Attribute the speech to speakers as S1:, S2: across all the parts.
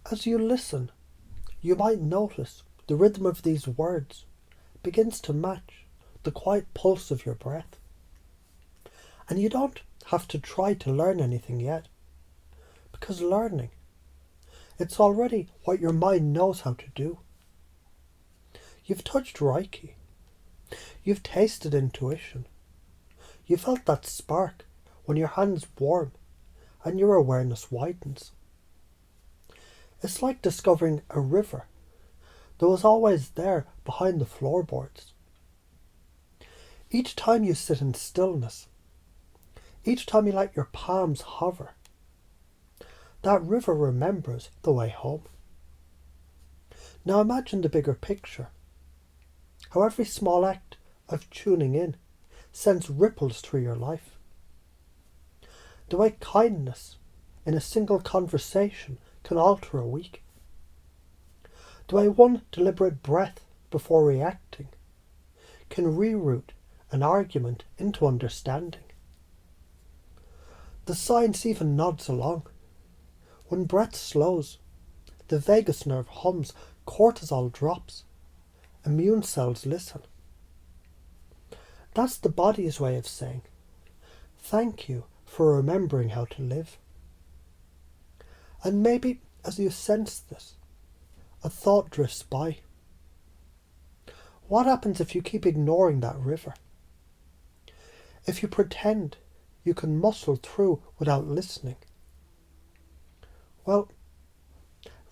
S1: As you listen, you might notice the rhythm of these words begins to match the quiet pulse of your breath. And you don't have to try to learn anything yet, because learning, it's already what your mind knows how to do. You've touched Reiki. You've tasted intuition. You felt that spark when your hands warm and your awareness widens. It's like discovering a river that was always there behind the floorboards. Each time you sit in stillness, each time you let your palms hover, that river remembers the way home. Now imagine the bigger picture, how every small act of tuning in sends ripples through your life. The way kindness in a single conversation can alter a week. The way one deliberate breath before reacting can reroute an argument into understanding. The science even nods along. When breath slows, the vagus nerve hums, cortisol drops, immune cells listen. That's the body's way of saying, thank you for remembering how to live. And maybe as you sense this, a thought drifts by. What happens if you keep ignoring that river? If you pretend you can muscle through without listening? Well,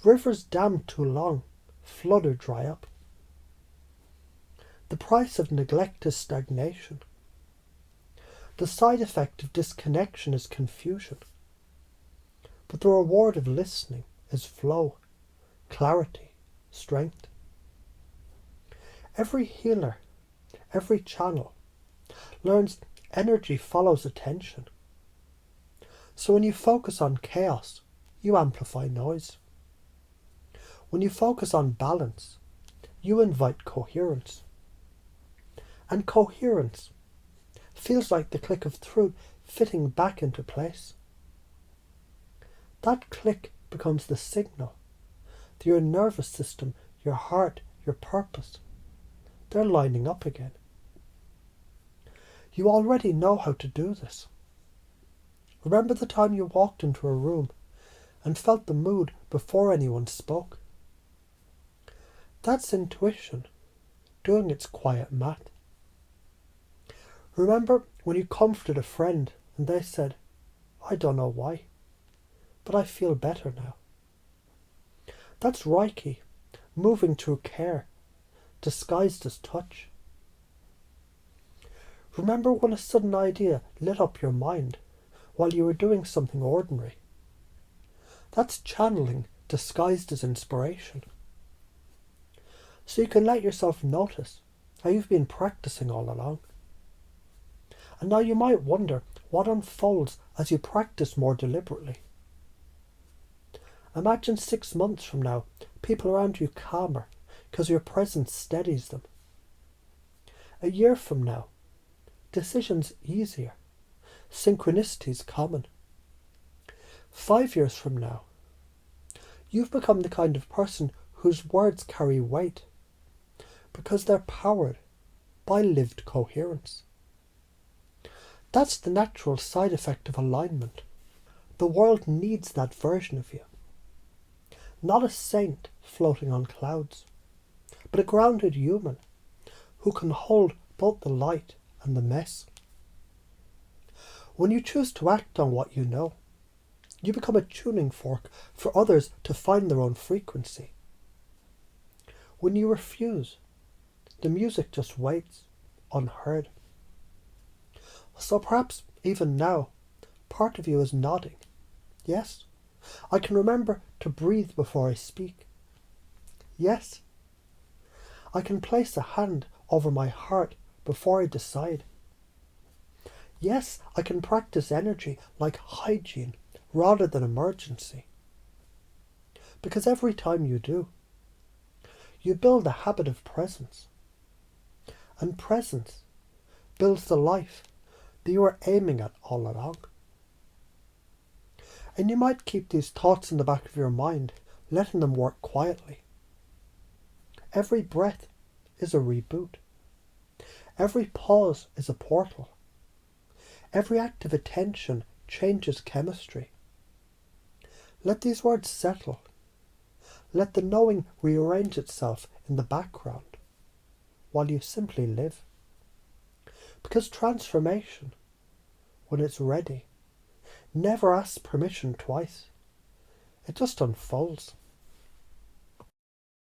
S1: rivers dammed too long flood or dry up. The price of neglect is stagnation. The side effect of disconnection is confusion. But the reward of listening is flow, clarity, strength. Every healer, every channel, learns energy follows attention. So when you focus on chaos, you amplify noise. When you focus on balance, you invite coherence. And coherence feels like the click of truth fitting back into place. That click becomes the signal that your nervous system, your heart, your purpose, they're lining up again. You already know how to do this. Remember the time you walked into a room and felt the mood before anyone spoke? That's intuition doing its quiet math. Remember when you comforted a friend and they said, I don't know why, but I feel better now. That's Reiki, moving through care, disguised as touch. Remember when a sudden idea lit up your mind while you were doing something ordinary? That's channeling disguised as inspiration. So you can let yourself notice how you've been practicing all along. And now you might wonder what unfolds as you practice more deliberately. Imagine 6 months from now, people around you calmer because your presence steadies them. A year from now, decisions easier, synchronicities common. 5 years from now, you've become the kind of person whose words carry weight because they're powered by lived coherence. That's the natural side effect of alignment. The world needs that version of you. Not a saint floating on clouds, but a grounded human who can hold both the light and the mess. When you choose to act on what you know, you become a tuning fork for others to find their own frequency. When you refuse, the music just waits, unheard. So perhaps even now, part of you is nodding. Yes, I can remember to breathe before I speak. Yes, I can place a hand over my heart before I decide. Yes, I can practice energy like hygiene rather than emergency. Because every time you do, you build a habit of presence. And presence builds the life that you are aiming at all along. And you might keep these thoughts in the back of your mind letting them work quietly. Every breath is a reboot. Every pause is a portal. Every act of attention changes chemistry. Let these words settle. Let the knowing rearrange itself in the background while you simply live. Because transformation, when it's ready, never asks permission twice. It just unfolds.